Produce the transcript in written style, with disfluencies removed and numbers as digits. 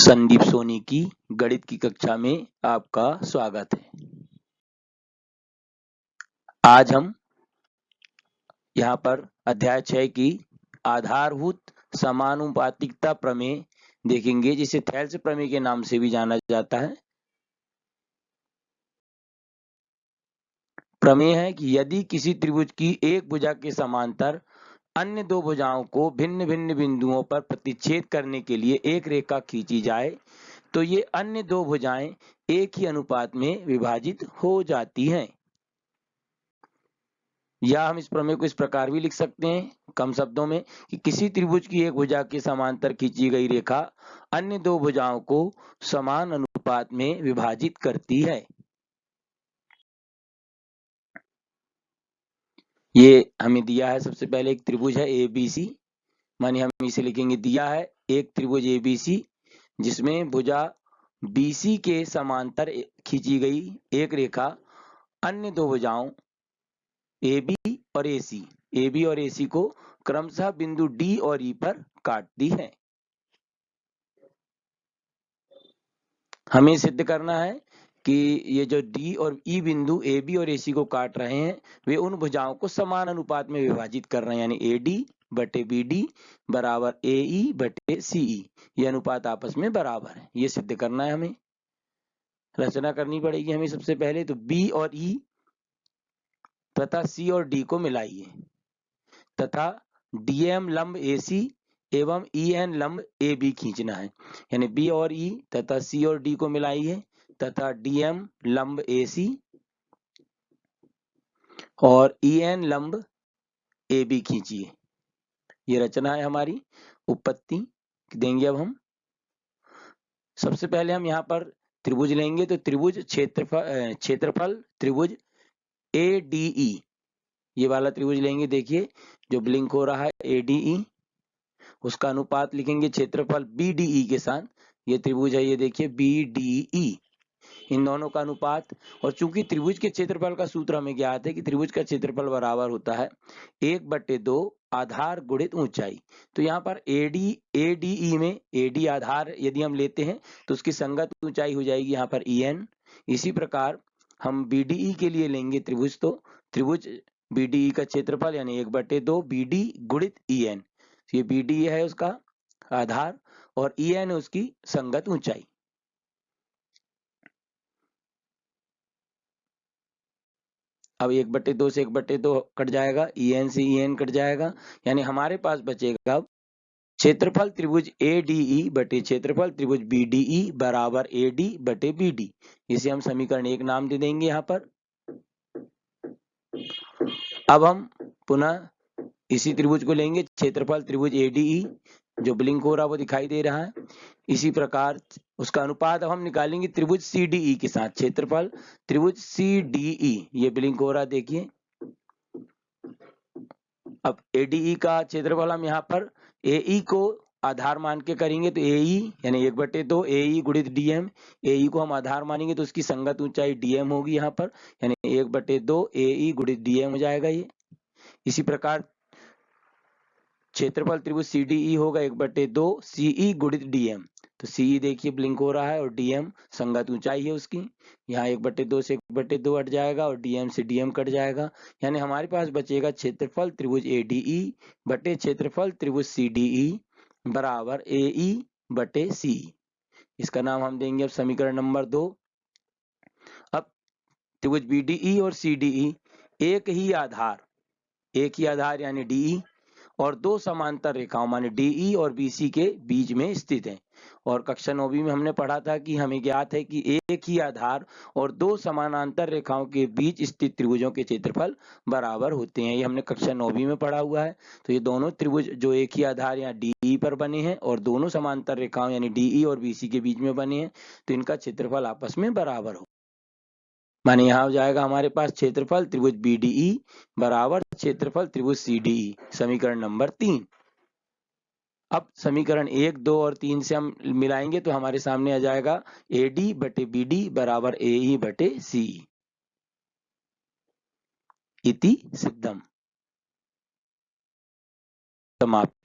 संदीप सोनी की गणित की कक्षा में आपका स्वागत है। आज हम यहाँ पर अध्याय 6 की आधारभूत समानुपातिकता प्रमेय देखेंगे, जिसे थेल्स प्रमेय के नाम से भी जाना जाता है। प्रमेय है कि यदि किसी त्रिभुज की एक भुजा के समांतर अन्य दो भुजाओं को भिन्न भिन्न बिंदुओं पर प्रतिच्छेद करने के लिए एक रेखा खींची जाए तो ये अन्य दो भुजाएं एक ही अनुपात में विभाजित हो जाती हैं। या हम इस प्रमेय को इस प्रकार भी लिख सकते हैं कम शब्दों में कि किसी त्रिभुज की एक भुजा के समांतर खींची गई रेखा अन्य दो भुजाओं को समान अनुपात में विभाजित करती है। ये हमें दिया है, सबसे पहले एक त्रिभुज है ABC, मानिए हम इसे लिखेंगे, दिया है एक त्रिभुज ABC जिसमें भुजा BC के समांतर खींची गई एक रेखा अन्य दो भुजाओं AB और AC को क्रमशः बिंदु D और E पर काटती है। हमें सिद्ध करना है कि ये जो D और E बिंदु AB और AC को काट रहे हैं वे उन भुजाओं को समान अनुपात में विभाजित कर रहे हैं, यानी AD बटे BD बराबर AE बटे CE। ये अनुपात आपस में बराबर है, ये सिद्ध करना है। हमें रचना करनी पड़ेगी। हमें सबसे पहले तो B और E तथा C और D को मिलाइए तथा DM लंब AC एवं EN लंब AB खींचना है, यानी B और E तथा C और D को मिलाइए तथा DM लंब AC और EN लंब AB खींचिए। ये रचना है हमारी। उपपत्ति देंगे अब हम। सबसे पहले हम यहाँ पर त्रिभुज लेंगे तो त्रिभुज क्षेत्रफल त्रिभुज ADE, ये वाला त्रिभुज लेंगे। देखिए जो ब्लिंक हो रहा है ADE, उसका अनुपात लिखेंगे क्षेत्रफल BDE के साथ। ये त्रिभुज है, ये देखिए BDE, इन दोनों का अनुपात। और चूंकि त्रिभुज के क्षेत्रफल का सूत्र हमें ज्ञात है कि त्रिभुज का क्षेत्रफल बराबर होता है 1/2 आधार गुणित ऊंचाई। तो यहाँ पर ADE में AD आधार यदि हम लेते हैं तो उसकी संगत ऊंचाई हो जाएगी यहाँ पर EN। इसी प्रकार हम BDE के लिए लेंगे त्रिभुज, तो त्रिभुज BDE का क्षेत्रफल यानी 1/2 BD गुणित EN। ये BD है उसका आधार और EN है उसकी संगत ऊंचाई। अब 1/2 से 1/2 कट जाएगा, EN से EN कट जाएगा, यानी हमारे पास बचेगा क्षेत्रफल त्रिभुज ADE बटे क्षेत्रफल त्रिभुज BDE बराबर AD बटे BD। इसे हम समीकरण 1 नाम दे देंगे यहाँ पर। अब हम पुनः इसी त्रिभुज को लेंगे, क्षेत्रफल त्रिभुज ADE, जो ब्लिंक हो रहा है वो दिखाई दे रहा है। इसी प्रकार उसका अनुपात अब हम निकालेंगे त्रिभुज CDE के साथ, क्षेत्रफल त्रिभुज CDE, ये ब्लिंक हो रहा है देखिए। अब ADE का क्षेत्रफल हम यहाँ पर AE को आधार मान के करेंगे तो AE यानी 1/2 AE गुणित DM, AE को हम आधार मानेंगे तो उसकी संगत ऊंचाई DM होगी यहाँ पर, यानी 1/2 AE गुणित DM हो जाएगा ये। इसी प्रकार क्षेत्रफल त्रिभुज CDE होगा 1/2 CE गुणित DM, तो CE देखिए ब्लिंक हो रहा है और DM संगत ऊंचाई है उसकी। यहाँ 1/2 से 1/2 हट जाएगा और DM से DM कट जाएगा, यानी हमारे पास बचेगा क्षेत्रफल त्रिभुज ADE बटे क्षेत्रफल त्रिभुज CDE बराबर AE बटे CE। इसका नाम हम देंगे अब समीकरण नंबर 2। अब त्रिभुज BDE और CDE एक ही आधार यानी DE और दो समांतर रेखाओं माने DE और BC के बीच में स्थित है। और कक्षा 9वीं में हमने पढ़ा था कि हमें ज्ञात है कि एक ही आधार और दो समानांतर रेखाओं के बीच स्थित त्रिभुजों के क्षेत्रफल बराबर होते हैं। ये हमने कक्षा 9वीं में पढ़ा हुआ है। तो ये दोनों त्रिभुज जो एक ही आधार या DE पर बने हैं और दोनों समांतर रेखाओं यानी DE और BC के बीच में बने हैं, तो इनका क्षेत्रफल आपस में बराबर हो, माने यहाँ हो जाएगा हमारे पास क्षेत्रफल त्रिभुज BDE बराबर क्षेत्रफल त्रिभुज CDE, समीकरण नंबर 3। अब समीकरण 1, 2 और 3 से हम मिलाएंगे तो हमारे सामने आ जाएगा AD बटे BD बराबर AE बटे CE। इति सिद्धम। समाप्त।